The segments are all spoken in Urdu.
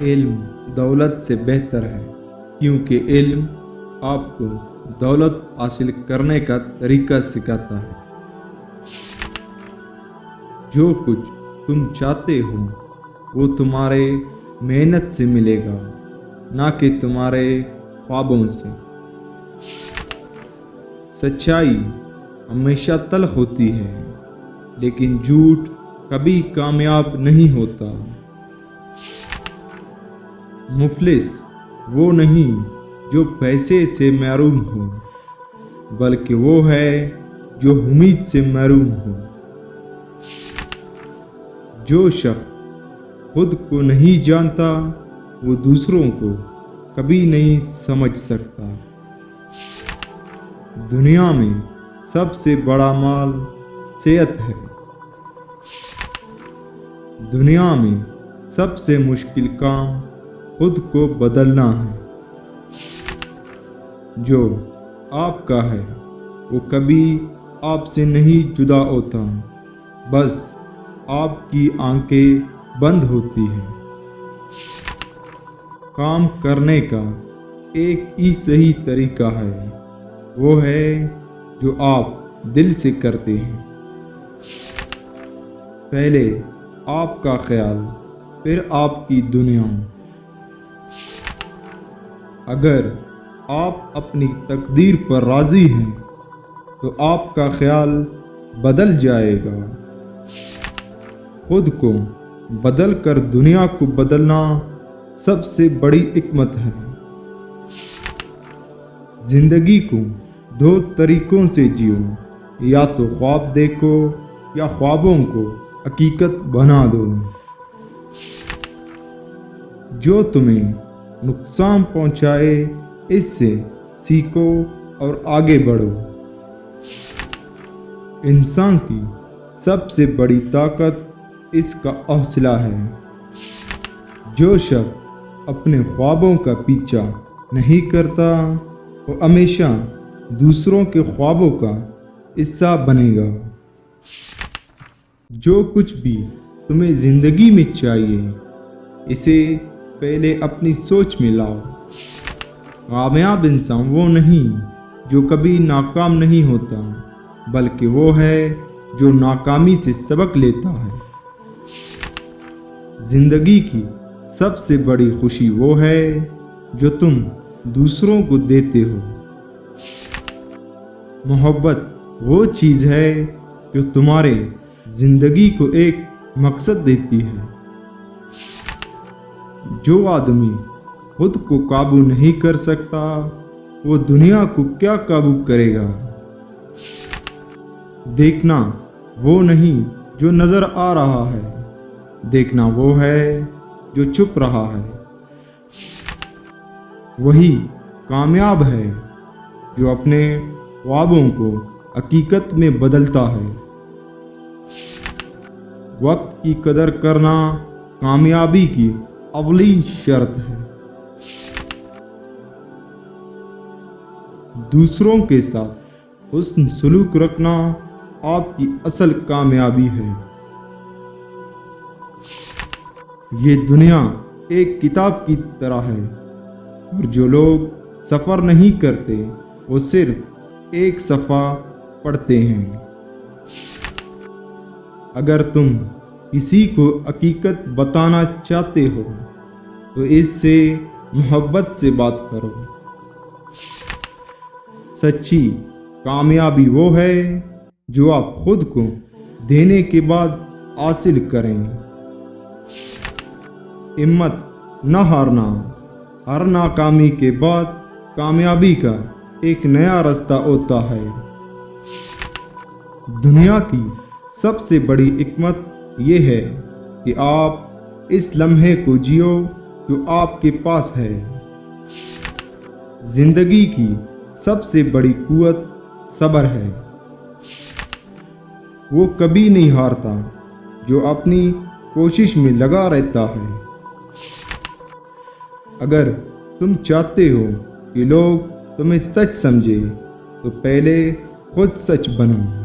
علم دولت سے بہتر ہے، کیونکہ علم آپ کو دولت حاصل کرنے کا طریقہ سکھاتا ہے۔ جو کچھ تم چاہتے ہو وہ تمہارے محنت سے ملے گا، نہ کہ تمہارے خوابوں سے۔ سچائی ہمیشہ تلخ ہوتی ہے، لیکن جھوٹ کبھی کامیاب نہیں ہوتا۔ مفلس وہ نہیں جو پیسے سے محروم ہو، بلکہ وہ ہے جو امید سے محروم ہو۔ جو شخص خود کو نہیں جانتا وہ دوسروں کو کبھی نہیں سمجھ سکتا۔ دنیا میں سب سے بڑا مال صحت ہے۔ دنیا میں سب سے مشکل کام خود کو بدلنا ہے۔ جو آپ کا ہے وہ کبھی آپ سے نہیں جدا ہوتا، بس آپ کی آنکھیں بند ہوتی ہیں۔ کام کرنے کا ایک ہی صحیح طریقہ ہے، وہ ہے جو آپ دل سے کرتے ہیں۔ پہلے آپ کا خیال، پھر آپ کی دنیا۔ اگر آپ اپنی تقدیر پر راضی ہیں تو آپ کا خیال بدل جائے گا۔ خود کو بدل کر دنیا کو بدلنا سب سے بڑی حکمت ہے۔ زندگی کو دو طریقوں سے جیو، یا تو خواب دیکھو یا خوابوں کو حقیقت بنا دو۔ جو تمہیں نقصان پہنچائے اس سے سیکھو اور آگے بڑھو۔ انسان کی سب سے بڑی طاقت اس کا حوصلہ ہے۔ جو شخص اپنے خوابوں کا پیچھا نہیں کرتا وہ ہمیشہ دوسروں کے خوابوں کا حصہ بنے گا۔ جو کچھ بھی تمہیں زندگی میں چاہیے اسے پہلے اپنی سوچ میں لاؤ۔ کامیاب انسان وہ نہیں جو کبھی ناکام نہیں ہوتا، بلکہ وہ ہے جو ناکامی سے سبق لیتا ہے۔ زندگی کی سب سے بڑی خوشی وہ ہے جو تم دوسروں کو دیتے ہو۔ محبت وہ چیز ہے جو تمہارے زندگی کو ایک مقصد دیتی ہے۔ جو آدمی خود کو قابو نہیں کر سکتا وہ دنیا کو کیا قابو کرے گا؟ دیکھنا وہ نہیں جو نظر آ رہا ہے، دیکھنا وہ ہے جو چھپ رہا ہے۔ وہی کامیاب ہے جو اپنے خوابوں کو حقیقت میں بدلتا ہے۔ وقت کی قدر کرنا کامیابی کی اولین شرط ہے۔ دوسروں کے ساتھ حسن سلوک رکھنا آپ کی اصل کامیابی ہے۔ یہ دنیا ایک کتاب کی طرح ہے، اور جو لوگ سفر نہیں کرتے وہ صرف ایک صفحہ پڑھتے ہیں۔ اگر تم کسی کو حقیقت بتانا چاہتے ہو تو اس سے محبت سے بات کرو۔ سچی کامیابی وہ ہے جو آپ خود کو دینے کے بعد حاصل کریں۔ ہمت نہ ہارنا، ہر ناکامی کے بعد کامیابی کا ایک نیا راستہ ہوتا ہے۔ دنیا کی سب سے بڑی حکمت یہ ہے کہ آپ اس لمحے کو جیو جو آپ کے پاس ہے۔ زندگی کی سب سے بڑی قوت صبر ہے۔ وہ کبھی نہیں ہارتا جو اپنی کوشش میں لگا رہتا ہے۔ اگر تم چاہتے ہو کہ لوگ تمہیں سچ سمجھے تو پہلے خود سچ بنو۔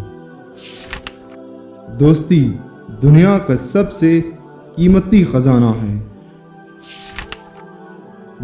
دوستی دنیا کا سب سے قیمتی خزانہ ہے،